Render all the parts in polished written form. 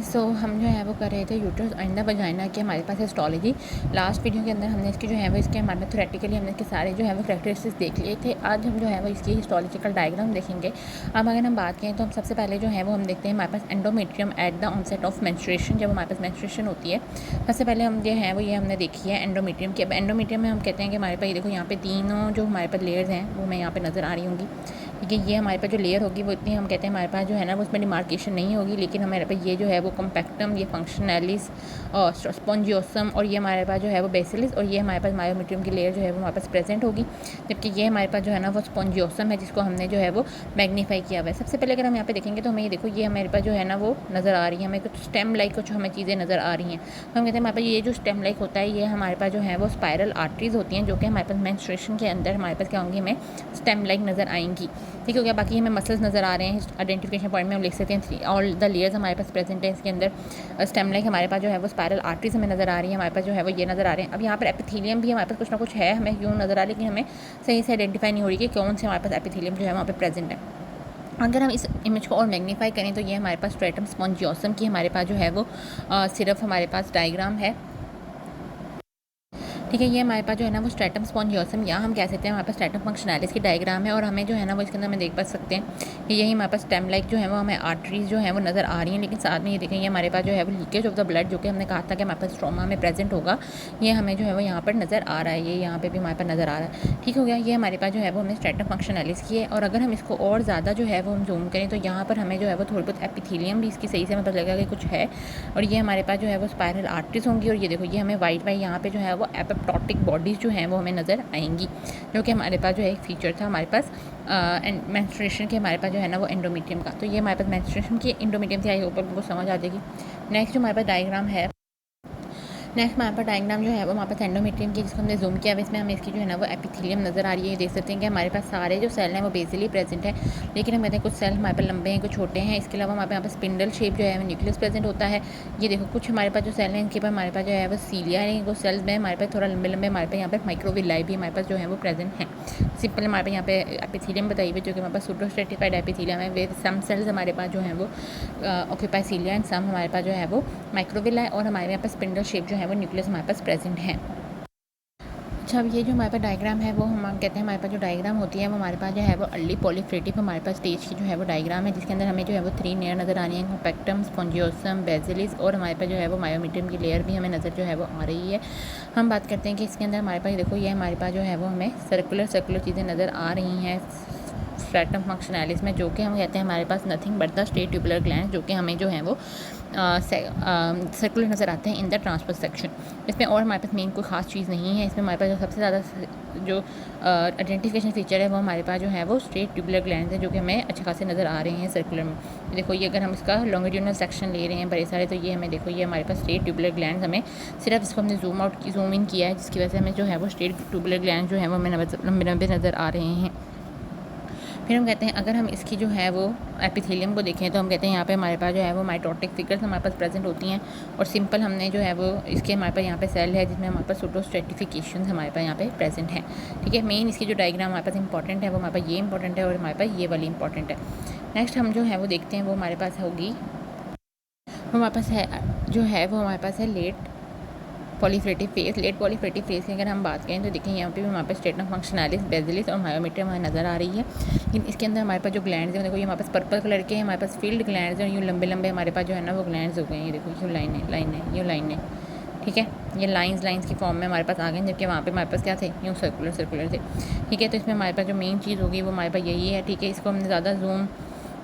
सो हम जो है वो कर रहे थे यूट्रस एंड द वजाइना की हमारे पास हिस्टोलॉजी। लास्ट वीडियो के अंदर हमने इसकी जो है वो इसके हमारे में थ्योरेटिकली हमने इसके सारे जो है वो करैक्टरिस्टिक्स देख लिए थे। आज हम जो है वो इसकी हिस्टोलॉजिकल डायग्राम देखेंगे। अब अगर हम बात करें तो हम सबसे पहले जो है वो हम देखते हैं हमारे पास endometrium at the onset of menstruation. जब हमारे पास मेंस्ट्रुएशन होती है सबसे पहले हम जो है वो ये हमने देखी है एंडोमेट्रियम की। अब एंडोमेट्रियम में हम कहते हैं कि हमारे पास ये देखो यहाँ पे तीनों जो हमारे पास लेयर्स हैं वो मैं यहाँ पे नज़र आ रही होंगी। ठीक है, ये हमारे पास जो लेयर होगी वो इतनी हम कहते हैं हमारे पास जो है ना वो उसमें डिमार्केशन नहीं होगी, लेकिन हमारे पास ये जो है वो कम्पैक्टम, ये फंक्शनैलिस और स्पॉन्जियोसम और ये हमारे पास जो है वो बेसिलिस और ये हमारे पास मायोमेट्रियम की लेयर जो है वो हमारे पास प्रेजेंट होगी। जबकि ये हमारे पास जो है ना वो स्पॉन्जियोसम है जिसको हमने जो है वो मैग्नीफाई किया हुआ है। सबसे पहले अगर हम यहाँ पे देखेंगे तो हमें ये देखो ये हमारे पास जो है ना वो नज़र आ रही है, हमें कुछ स्टेम लाइक कुछ हमें चीज़ें नज़र आ रही हैं। तो हम कहते हैं हमारे पास ये जो स्टेम लाइक होता है ये हमारे पास जो है वो स्पायरल आर्टरीज होती हैं जो कि हमारे पास मेंस्ट्रुएशन के अंदर हमारे पास क्या होंगी, हमें स्टेम लाइक नज़र आएंगी। ठीक हो गया। बाकी हमें मसल्स नज़र आ रहे हैं, आइडेंटिफिकेशन पॉइंट में हम लिख सकते हैं ऑल द लेयर्स हमारे पास प्रेजेंट है इसके अंदर। स्टेम लाइक हमारे पास जो है वो स्पायरल आर्टरीज हमें नज़र आ रही है, हमारे पास जो है वो ये नज़र आ रहे हैं। अब यहाँ पर एपिथेलियम भी हमारे पास कुछ ना कुछ है, हमें क्यों नज़र आ रही है लेकिन हमें सही से आइडेंटिफाई नहीं हो रही कि कौन से हमारे पास एपिथेलियम जो है वहाँ पर प्रेजेंट है। अगर हम इस इमेज को और मैग्नीफाई करें तो ये हमारे पास स्ट्रेटम स्पॉन्जियोसम की हमारे पास जो है वो सिर्फ हमारे पास डायग्राम है। ठीक है, ये हमारे पास जो है ना वो स्ट्रेटम स्पॉन्जियोसम या हम कह सकते हैं हमारे पास स्ट्रेटम फंक्शनैलिस की डायग्राम है और हमें जो है ना वो इसके अंदर हमें देख पा सकते हैं कि यही हमारे पास स्टेम लाइक जो है वो हमें आर्टरीज जो है वो नज़र आ रही हैं। लेकिन साथ में ये देखें ये हमारे पास जो है वो लीकेज ऑफ द ब्लड जो कि हमने कहा था कि हमारे पास स्ट्रोमा में प्रेजेंट होगा, ये हमें जो है वो यहाँ पर नज़र आ रहा है, ये यहाँ पर भी हमारे पास नज़र आ रहा है। ठीक हो गया, ये हमारे पास जो है वो हमने स्ट्रेटम फंक्शनैलिस की है। और अगर हम इसको और ज़्यादा जो है वो हम जूम करें तो यहाँ पर हमें जो है वो थोड़ी बहुत एपिथेलियम भी इसकी सही से हमें पता लगेगा कि कुछ है। और ये हमारे पास जो है वो स्पायरल आर्टरीज होंगी और ये देखो ये हमें वाइट यहाँ पे जो है वो एपोप्टोटिक बॉडीज़ जो हैं वो हमें नज़र आएंगी, जो कि हमारे पास जो है एक फीचर था हमारे पास मेंस्ट्रुएशन के हमारे पास जो है ना वो एंडोमेट्रियम का। तो ये हमारे पास मेंस्ट्रुएशन की एंडोमेट्रियम थी, आई होप आपको समझ आ जाएगी। नेक्स्ट जो हमारे पास डायग्राम है, नेक्स्ट हमारे पास डायग्राम जो है वो हमारे पास एंडोमेट्रियम की जिसको हमने जूम किया है, इसमें हमें इसकी जो है ना वो एपिथेलियम नज़र आ रही है। देख सकते हैं कि हमारे पास सारे जो सेल हैं वो बेसिकली प्रेजेंट है, लेकिन हम कहते हैं कुछ सेल हमारे पास लंबे हैं कुछ छोटे हैं। इसके अलावा हमारे पास यहाँ पर स्पिंडल शेप जो है वो न्यूक्लियस प्रेजेंट होता है। ये देखो कुछ हमारे पास जो सेल हैं इनके पास हमारे पास जो है वो सीलिया है, कुछ सेल्स में हमारे पास थोड़ा लंबे लंबे हमारे पास यहाँ पर माइक्रोविलाई भी हमारे पास जो है वो प्रेजेंट हैं। सिंपल हमारे पास यहाँ पे एपिथेलियम बताई हुई जो कि हमारे पास सूडोस्ट्रेटिफाइड एपिथेलियम है, वे सम सेल्स हमारे पास जो है वो ऑक्यूपाई सीलिया एंड सम हमारे पास जो है वो माइक्रोविलाई और हमारे यहाँ पर स्पिंडल शेप जो है वो न्यूक्लियस हमारे पास प्रेजेंट है। अच्छा, अब ये जो हमारे पास डायग्राम है वो हम कहते हैं हमारे पास जो डायग्राम होती है वो हमारे पास जो है वो अर्ली पॉलीफ्रेटिव हमारे पास स्टेज की जो है वो डायग्राम है, जिसके अंदर हमें जो है वो 3 लेयर नज़र आ रही हैं, कॉम्पैक्टम, स्पॉन्जियोसम, बेसिलिस और हमारे पास जो है वो मायोमेट्रियम की लेयर भी हमें नज़र जो है वो आ रही है। हम बात करते हैं कि इसके अंदर हमारे पास देखो ये हमारे पास जो है वो हमें सर्कुलर चीज़ें नज़र आ रही हैं स्ट्रेटम फंक्शनैलिस में, जो कि हम कहते हैं हमारे पास nothing but the straight tubular gland, जो कि हमें जो है वो सर्कुलर नज़र आते हैं इन द ट्रांसवर्स सेक्शन। इसमें और हमारे पास मेन कोई ख़ास चीज़ नहीं है। इसमें हमारे पास जो सबसे ज़्यादा जो आइडेंटिफिकेशन फीचर है वो हमारे पास जो है वो स्ट्रेट ट्यूबुलर ग्लैंड है, जो कि हमें अच्छे खासे नज़र आ रहे हैं सर्कुलर में। देखो ये अगर हम इसका लॉन्गिट्यूडनल सेक्शन ले रहे हैं बड़े सारे तो ये हमें देखो ये हमारे पास स्ट्रेट ट्यूबुलर ग्लैंड हमें सिर्फ इसको हमने जूम इन किया है, जिसकी वजह से हमें जो है वो स्ट्रेट ट्यूबुलर ग्लैंड जो है वो हमें लंबे लंबे नज़र आ रहे हैं। फिर हम कहते हैं अगर हम इसकी जो है वो एपिथेलियम को देखें तो हम कहते हैं यहाँ पे हमारे पास जो है वो माइटोटिक फिगर्स हमारे पास प्रेजेंट होती हैं और सिंपल हमने जो है वो इसके हमारे पास यहाँ पे सेल है जिसमें हमारे पास सूडोस्ट्रेटिफिकेशन हमारे पास यहाँ पे प्रेजेंट है। ठीक है, मेन इसकी जो डायग्राम हमारे पास इंपॉर्टेंट है वो हमारे पास ये इंपॉर्टेंट है और हमारे पास ये वाली इंपॉर्टेंट है। नेक्स्ट हम जो है वो देखते हैं वो हमारे पास होगी, वो हमारे पास है जो है वो हमारे पास है लेट पॉलीफ्रेटिव फेज। लेट पॉलीफ्रेटिव फेज की अगर हम बात करें तो देखें यहाँ पे भी हमारे पास स्ट्रेटम फंक्शनैलिस, बेसिलिस और मायोमेट्रियम हमें नज़र आ रही है। लेकिन इसके अंदर हमारे पास जो ग्लैंड्स हैं देखो ये हमारे पास पर्पल कलर के हैं, हमारे पास फील्ड ग्लैंड्स हैं और यूँ लंबे लंबे हमारे पास जो है ना वो ग्लैंड्स हो गए हैं। ये देखो यूँ लाइन है। ठीक है, ये लाइंस की फॉर्म में हमारे पास आ गए, जबकि वहाँ पे हमारे पास क्या थे, यूँ सर्कुलर थे। ठीक है, तो इसमें हमारे पास जो मेन चीज़ होगी वो हमारे पास यही है। ठीक है, इसको हमने ज़्यादा जूम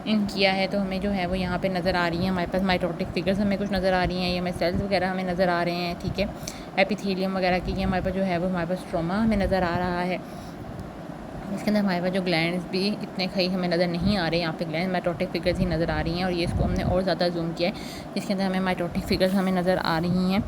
इन किया है तो हमें जो है वो यहाँ पे नज़र आ रही है हमारे पास माइटोटिक फिगर्स हमें कुछ नज़र आ रही हैं, ये हमें सेल्स वगैरह हमें नज़र आ रहे हैं। ठीक है, एपिथेलियम वगैरह की ये हमारे पास जो है वो हमारे पास स्ट्रोमा हमें नज़र आ रहा है। इसके अंदर हमारे पास जो ग्लैंड्स भी इतने कहीं हमें नज़र नहीं आ रहे, यहाँ पे ग्लैंड माइटोटिक फिगर्स ही नज़र आ रही हैं और ये इसको हमने और ज़्यादा जूम किया है, इसके अंदर हमें माइटोटिक फिगर्स हमें नज़र आ रही हैं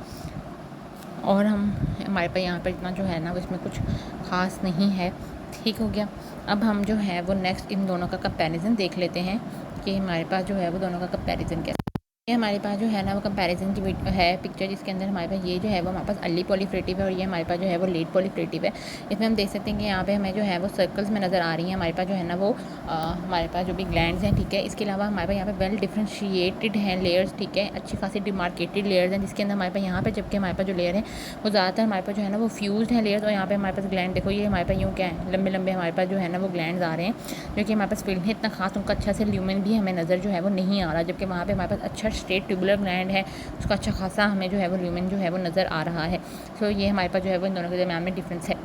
और हमारे पास यहाँ पर इतना जो है ना इसमें कुछ ख़ास नहीं है। ठीक हो गया, अब हम जो है वो नेक्स्ट इन दोनों का कंपैरिजन देख लेते हैं कि हमारे पास जो है वो दोनों का कंपैरिजन कैसा ये हमारे पास जो है ना वो कंपैरिजन की है पिक्चर, जिसके अंदर हमारे पास ये जो है वो हमारे पास अर्ली पॉलीफ्रेटिव है और ये हमारे पास जो है वो लेट पॉलीफ्रेटिव है। इसमें हम देख सकते हैं कि यहाँ पे हमें जो है वो सर्कल्स में नज़र आ रही हैं हमारे पास जो है ना वो हमारे पास जो भी ग्लैंड्स हैं, ठीक है। इसके अलावा हमारे पास यहाँ पे वेल डिफ्रेंशिएटेड हैं लेयर्स, ठीक है, अच्छी खासी डिमार्केटेड लेयर्स हैं, जिसके अंदर हमारे पास यहाँ पे जबकि हमारे पास जो लेयर है वो ज़्यादातर हमारे पास जो है ना वो फ्यूज्ड है लेयर्स। और यहाँ पे हमारे पास ग्लैंड देखो, ये हमारे पास यूँ क्या है, लंबे लंबे हमारे पास जो है ना वो ग्लैंड्स आ रहे हैं, जो कि हमारे पास फील्ड है इतना खास उनका अच्छा से ल्यूमेन भी हमें नज़र जो है वो नहीं आ रहा, जबकि वहाँ पे हमारे पास अच्छा स्ट्रेट ट्यूबुलर ग्लैंड है, उसका अच्छा खासा हमें जो है वो ल्यूमेन जो है वो नज़र आ रहा है। सो ये हमारे पास जो है वो इन दोनों के दरमियान में डिफरेंस है।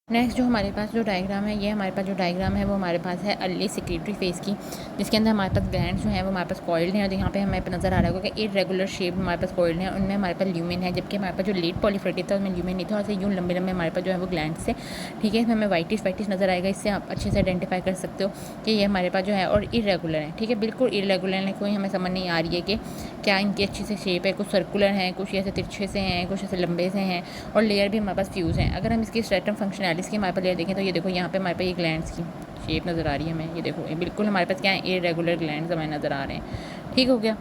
नेक्स्ट जो हमारे पास जो डायग्राम है, ये हमारे पास जो डायग्राम है वो हमारे पास है अर्ली सेक्रेटरी फेज़ की, जिसके अंदर हमारे पास ग्लैंड्स जो हैं वो हमारे पास कॉइल्ड हैं और यहाँ पे हमें नज़र आ रहा होगा कि इरेगुलर शेप हमारे पास कॉइल्ड हैं, उनमें हमारे पास ल्यूमेन है, जबकि हमारे पास जो लेट पॉलीफ्रेटिव था उसमें ल्यूमेन नहीं था, और से यूँ लंबे लंबे हमारे पास जो है वो ग्लैंड्स से, ठीक है। इसमें हमें वाइटिश नज़र आएगा, इससे आप अच्छे से आइडेंटिफाई कर सकते हो कि ये हमारे पास जो है और इरेगुलर है, ठीक है, बिल्कुल इरेगुलर है, कोई हमें समझ नहीं आ रही है कि क्या इनकी अच्छी से शेप है, कुछ सर्कुलर हैं, कुछ ऐसे तिरछे से हैं, कुछ ऐसे लंबे से हैं, और लेयर भी हमारे पास फ्यूज़ हैं। अगर हम इसकी स्ट्रेटम फंक्शनैलिटीज़ की हमारे पास लेयर देखें तो ये देखो यहाँ पे हमारे पास ये ग्लैंड्स की शेप नज़र आ रही है हमें, ये देखो ये बिल्कुल हमारे पास क्या है, इरेगुलर ग्लैंड्स हमें नज़र आ रहे हैं, ठीक हो गया।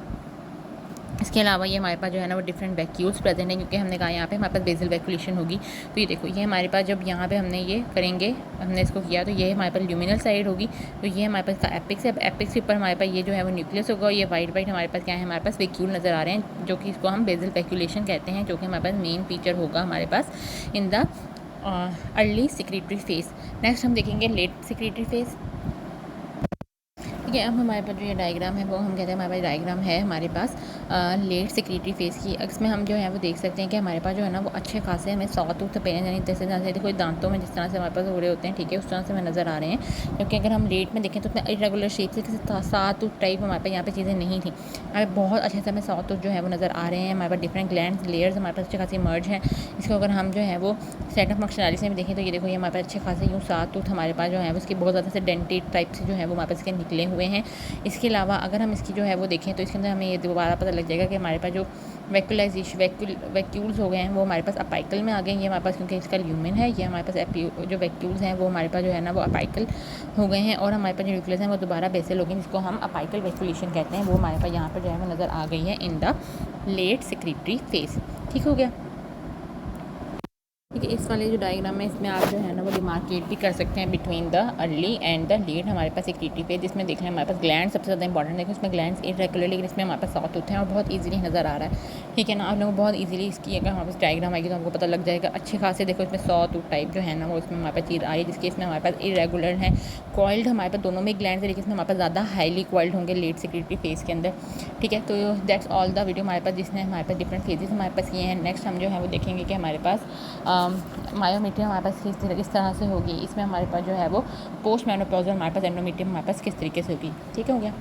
इसके अलावा ये हमारे पास जो है ना वो डिफरेंट वैक्यूल्स प्रेजेंट हैं, क्योंकि हमने कहा यहाँ पे हमारे पास बेसल वैक्यूलेशन होगी। तो ये देखो, ये हमारे पास जब यहाँ पे हमने ये करेंगे, हमने इसको किया तो ये हमारे पास ल्यूमिनल साइड होगी, तो ये हमारे पास का एपिक्स है, एपिक्स के ऊपर हमारे पास ये जो है वो न्यूक्लियस होगा, और ये वाइट वाइट हमारे पास क्या है, हमारे पास वैक्यूल नज़र आ रहे हैं, जो कि इसको हम बेसल वैक्यूलेशन कहते हैं, जो कि हमारे पास मेन फीचर होगा हमारे पास in the early secretory phase. Next हम देखेंगे लेट सेक्रेटरी फेज़, ठीक है। अब हमारे पास जो ये डायग्राम है वो हम कहते हैं हमारे पास डायग्राम है हमारे पास लेट सेक्रेटरी फेज़ की। इसमें हम जो है वो देख सकते हैं कि हमारे पास जो है ना वो अच्छे खासे हमें सॉ टूथ पेन, यानी जैसे जैसे देखो दांतों में जिस तरह से हमारे पास हो रहे होते हैं, ठीक है, उस तरह से हमें नज़र आ रहे हैं। क्योंकि अगर हम लेट में देखें तो उतना इरेगुलर शेप से किसी सॉ टूथ टाइप हमारे पास यहाँ पे चीज़ें नहीं थी, हमें बहुत अच्छे से हमें सॉ टूथ जो है वो नज़र आ रहे हैं। हमारे पास डिफरेंट ग्लैंड्स लेयर्स हमारे पास अच्छे खासी मर्ज हैं। इसको अगर हम जो है वो सेट ऑफ फंक्शनैलिटी में देखें तो ये देखो, ये हमारे पास अच्छे खासे यूँ सॉ टूथ हमारे पास जो है उसकी बहुत ज़्यादा से डेंटेड टाइप से जो है वो हमारे पास इसके निकले हुए हैं। इसके अलावा अगर हम इसकी जो है वो देखें तो इसके अंदर हमें ये दोबारा पता लग जाएगा कि हमारे पास जो वैक्यूल्स हो गए हैं वो हमारे पास अपाइकल में आ गए हैं। ये हमारे पास क्योंकि इसका ल्यूमेन है, ये हमारे पास जो वैक्यूल्स हैं वो हमारे पास जो है ना वो अपाइकल हो गए हैं, और हमारे पास जो न्यूक्लियस हैं वो दोबारा बेसल हो गए, जिसको हम अपाइकल वैक्यूलेशन कहते हैं, वो हमारे पास यहाँ पर जो है वो नज़र आ गई है in the late secretary phase, ठीक हो गया। ठीक है, इस वाले जो डायग्राम है इसमें आप जो है ना वो डिमार्केट भी कर सकते हैं between the early and the late. हमारे पास एक सेक्रेटरी फेज़ जिसमें देख लें हमारे पास ग्लैंड सबसे ज़्यादा इंपॉर्टेंट है, इसमें ग्लैंड्स इरेगुलर, लेकिन इसमें हमारे पास सॉफ्ट होते हैं और बहुत ईजिली नज़र आ रहा है, ठीक है ना। आप लोगों को बहुत ईजिली इसकी अगर हमारे पास डायग्राम आएगी तो आपको पता लग जाएगा अच्छे खासे। देखो इसमें टूथ टाइप जो है ना वो इसमें हमारे पास चीज़ आ रही है, जिसके इसमें हमारे पास इरेगुलर है, कॉइल्ड हमारे पास दोनों में ग्लैंड है, लेकिन इसमें हमारे पास ज़्यादा हाईली कॉइल्ड होंगे लेट सेक्रेटरी फेज़ के अंदर, ठीक है। तो दैट्स ऑल द वीडियो हमारे पास जिसने हमारे पास डिफरेंट फेजेस हमारे पास किए हैं। नेक्स्ट हम जो है वो देखेंगे कि हमारे पास मायोमीट्रियम हमारे पास किस तरह से होगी, इसमें हमारे पास जो है वो पोस्ट मेनोपॉज़ल हमारे पास एंडोमीट्रियम हमारे पास किस तरीके से होगी, ठीक हो गया।